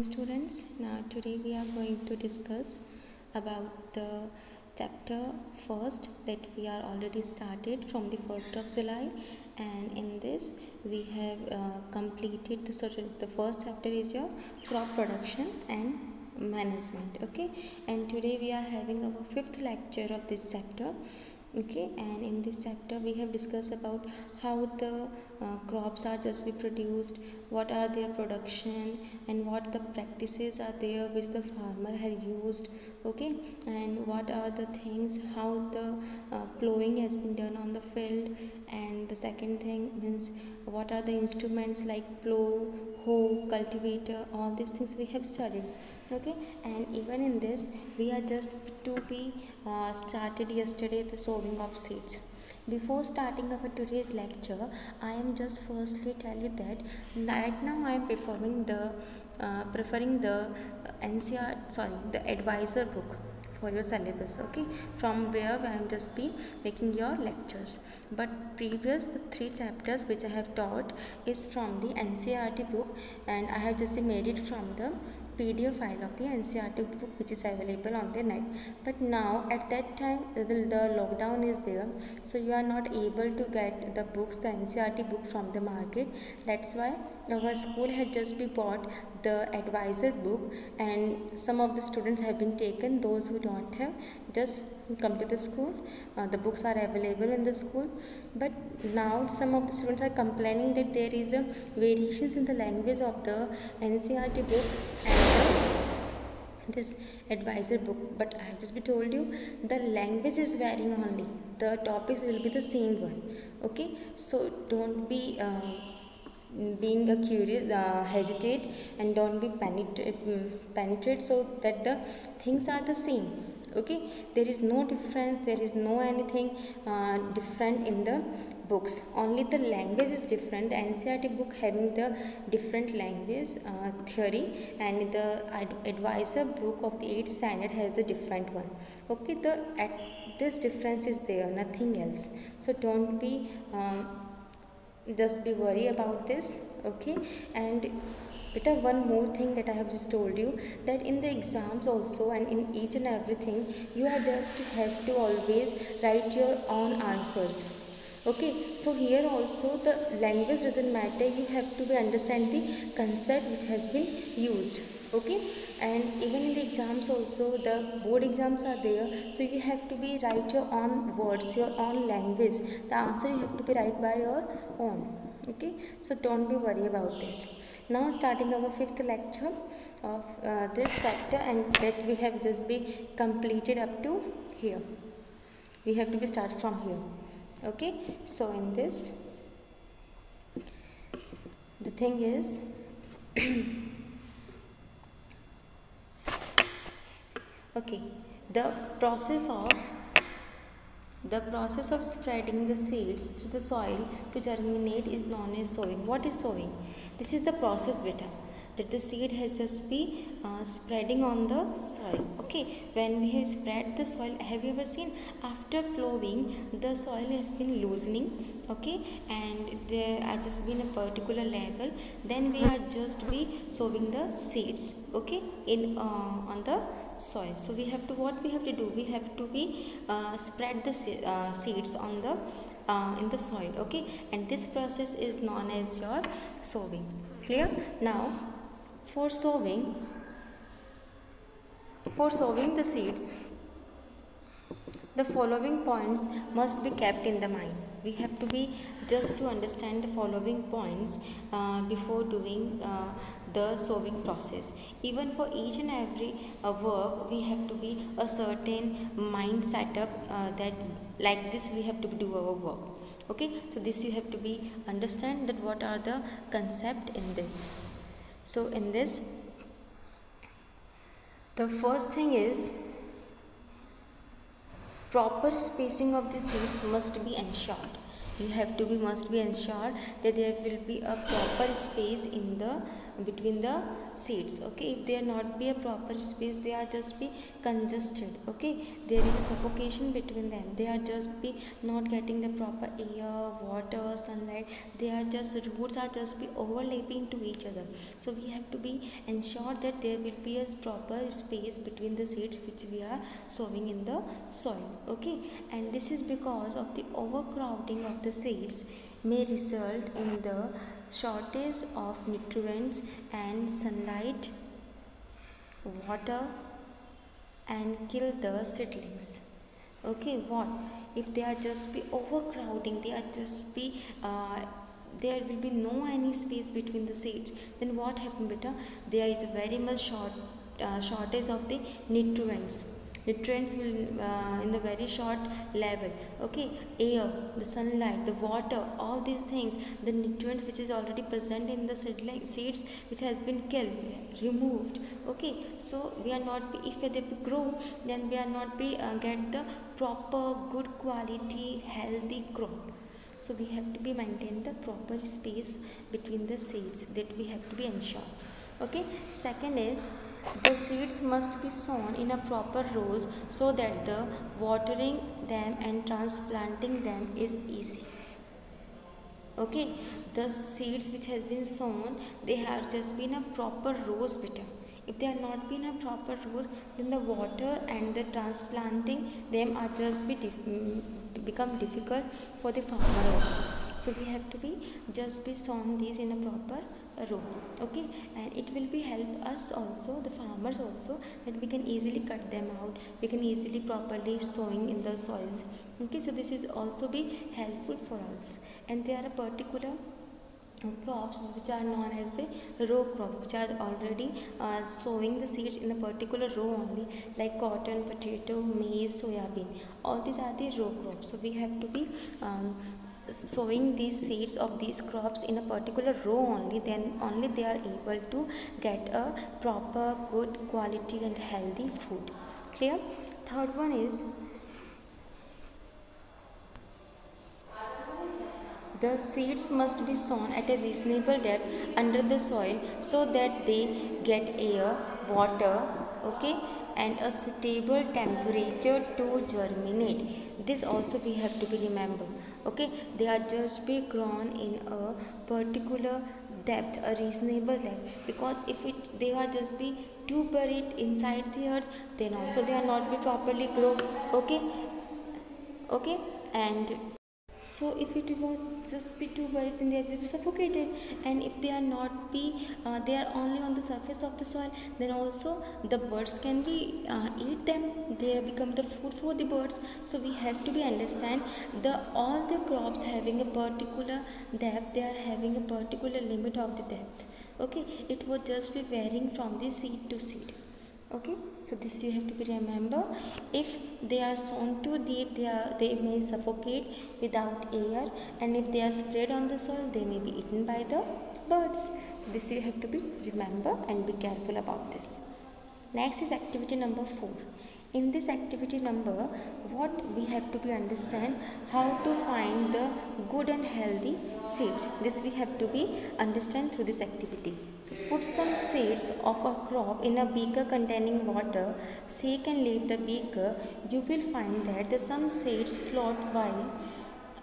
Students, now today we are going to discuss about the chapter first that we are already started from the 1st of July, and in this we have completed the first chapter is your crop production and management. Okay, and today we are having our fifth lecture of this chapter. Okay, and in this chapter we have discussed about how the crops are just be produced, what are their production, and what the practices are there which the farmer had used. Okay, and what are the things, how the plowing has been done on the field, and the second thing means what are the instruments like plow, hoe, cultivator, all these things we have studied. Okay, and even in this we are just to be started yesterday the sowing of seeds. Before starting our today's lecture, I am just firstly tell you that right now I am preferring the NCR the advisor book for your syllabus. Okay, from where I am just be making your lectures, but previous the 3 chapters which I have taught is from the NCERT book, and I have just made it from the PDF file of the NCERT book which is available on the net. But now at that time the lockdown is there, so you are not able to get the books, the NCERT book from the market. That's why our school had just be bought the advisor book, and some of the students have been taken. Those who don't have, just come to the school. The books are available in the school, but now some of the students are complaining that there is a variations in the language of the NCERT book and this advisor book. But I have just be told you the language is varying only, the topics will be the same one. Okay, so don't be being a curious hesitate, and don't be penetrate, so that the things are the same. Okay, there is no difference, there is no anything different in the books, only the language is different. The NCERT book having the different language theory, and the advisor book of the 8th standard has a different one. Okay, this difference is there, nothing else. So don't be just be worry about this. Okay, and beta, one more thing that I have just told you, that in the exams also and in each and everything you are just have to always write your own answers. Okay, so here also the language doesn't matter, you have to be understand the concept which has been used. Okay, and even in the exams also, the board exams are there, so you have to be write your own words, your own language. The answer you have to be write by your own. Okay, so don't be worry about this. Now starting our fifth lecture of this chapter, and that we have just be completed up to here. We have to be start from here. Okay, so in this the thing is okay, the process of spreading the seeds to the soil to germinate is known as sowing. What is sowing? This is the process, beta, that the seed has just be spreading on the soil. Okay, when we have spread the soil, have you ever seen after plowing the soil has been loosening? Okay, and there has just been a particular level, then we are just be sowing the seeds. Okay, in on the soil. So we have to, what we have to do, we have to be spread the seeds on the in the soil. Okay, and this process is known as your sowing. Clear? Now for sowing the seeds, the following points must be kept in the mind. We have to be just to understand the following points before doing the sowing process. Even for each and every work, we have to be a certain mind setup that like this we have to do our work. Okay, so this you have to be understand that what are the concept in this. So in this, the first thing is proper spacing of the seeds must be ensured. You have to be must be ensured that there will be a proper space in the between the seeds. Okay, if there not be a proper space, they are just be congested. Okay, there is a suffocation between them. They are just be not getting the proper air, water, sunlight. They are just, roots are just be overlapping to each other. So we have to be ensure that there will be a proper space between the seeds which we are sowing in the soil. Okay, and this is because of the overcrowding of the seeds may result in the shortage of nutrients and sunlight, water, and kill the seedlings. Okay, what if they are just be overcrowding, they are just be there will be no any space between the seeds, then what happen beta, there is a very much shortage of the nutrients will in the very short level. Okay, air, the sunlight, the water, all these things, the nutrients which is already present in the seeds which has been killed, removed. Okay, so we are not be, if they grow, then we are not be get the proper good quality healthy crop. So we have to be maintain the proper space between the seeds, that we have to be ensure. Okay, second is the seeds must be sown in a proper rows so that the watering them and transplanting them is easy. Okay, the seeds which has been sown, they have just been a proper rows beta. If they are not been a proper rows, then the water and the transplanting them are just become difficult for the farmer also. So we have to be just be sown these in a proper row. Okay, and it will be help us also, the farmers also, that we can easily cut them out, we can easily properly sowing in the soils. Okay, so this is also be helpful for us. And there are a particular crops which are known as the row crops, which are already sowing the seeds in a particular row only, like cotton, potato, maize, soya bean. All these are the row crops. So we have to be sowing these seeds of these crops in a particular row only, then only they are able to get a proper good quality and healthy food. Clear? Third one is the seeds must be sown at a reasonable depth under the soil so that they get air, water, okay, and a suitable temperature to germinate. This also we have to be remember. Okay, they are just be grown in a particular depth, a reasonable depth, because if they are just be too buried inside the earth, then also they are not be properly grow. Okay, okay, and so if it was just be too buried, then they are just be suffocated. And if they are not be they are only on the surface of the soil, then also the birds can be eat them, they become the food for the birds. So we have to be understand the all the crops having a particular depth, they are having a particular limit of the depth. Okay, it would just be varying from the seed to seed. Okay, so this you have to be remember. If they are sown too deep, they may suffocate without air, and if they are spread on the soil, they may be eaten by the birds. So this you have to be remember and be careful about this. Next is activity number 4. In this activity number, what we have to be understand, how to find the good and healthy seeds. This we have to be understand through this activity. So put some seeds of a crop in a beaker containing water, shake and leave the beaker. You will find that some seeds float while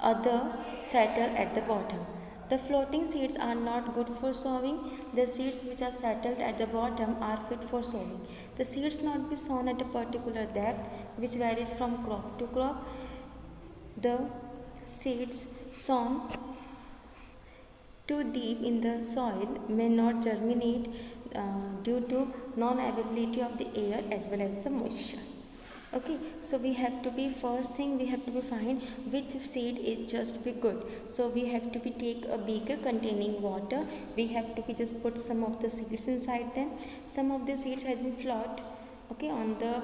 other settle at the bottom. The floating seeds are not good for sowing. The seeds which are settled at the bottom are fit for sowing. The seeds not be sown at a particular depth, which varies from crop to crop. The seeds sown too deep in the soil may not germinate due to non-availability of the air as well as the moisture. Okay, so we have to be, first thing we have to be find which seed is just be good. So we have to be take a beaker containing water, we have to be just put some of the seeds inside them. Some of the seeds have been float, okay, on the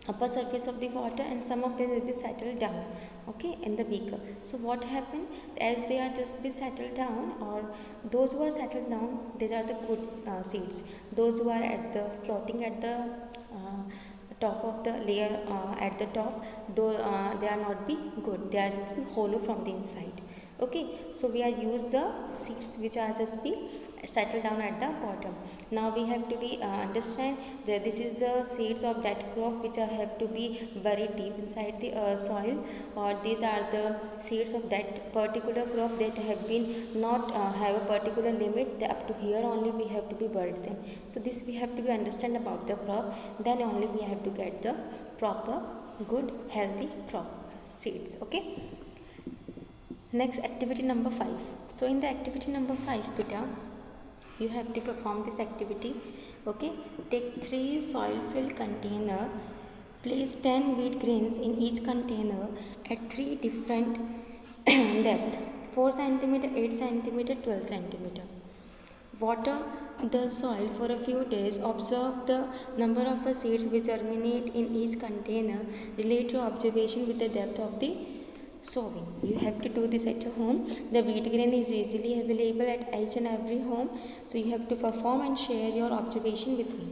upper surface of the water, and some of them will be settled down, okay, in the beaker. So what happened, as they are just be settled down, or those who are settled down, these are the good seeds. Those who are at the floating at the top of the layer at the top, though they are not be good, they are just be hollow from the inside. Okay, so we are use the seeds which are just be settle down at the bottom. Now we have to be understand that this is the seeds of that crop which have to be buried deep inside the soil, or these are the seeds of that particular crop that have been not have a particular limit, up to here only we have to be buried them. So this we have to be understand about the crop, then only we have to get the proper good healthy crop seeds. Okay, next activity number 5. So in the activity number 5, beta, you have to perform this activity. Okay, take 3 soil filled container, place 10 wheat grains in each container at 3 different depth, 4 cm, 8 cm, 12 cm. Water the soil for a few days. Observe the number of seeds which germinate in each container. Relate your observation with the depth of the sowing. You have to do this at your home. The wheat grain is easily available at each and every home. So you have to perform and share your observation with me.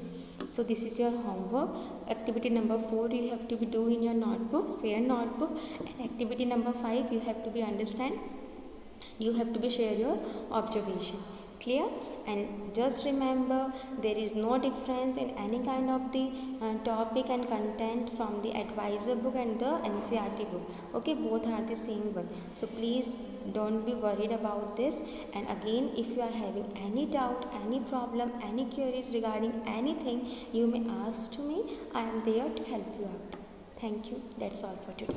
So this is your homework. Activity number 4 you have to be do in your notebook, fair notebook, and activity number 5 you have to be understand. You have to be share your observation. Clear? And just remember, there is no difference in any kind of the topic and content from the advisor book and the NCERT book. Okay, both are the same one. So please don't be worried about this. And again, if you are having any doubt, any problem, any queries regarding anything, you may ask to me. I am there to help you out. Thank you. That's all for today.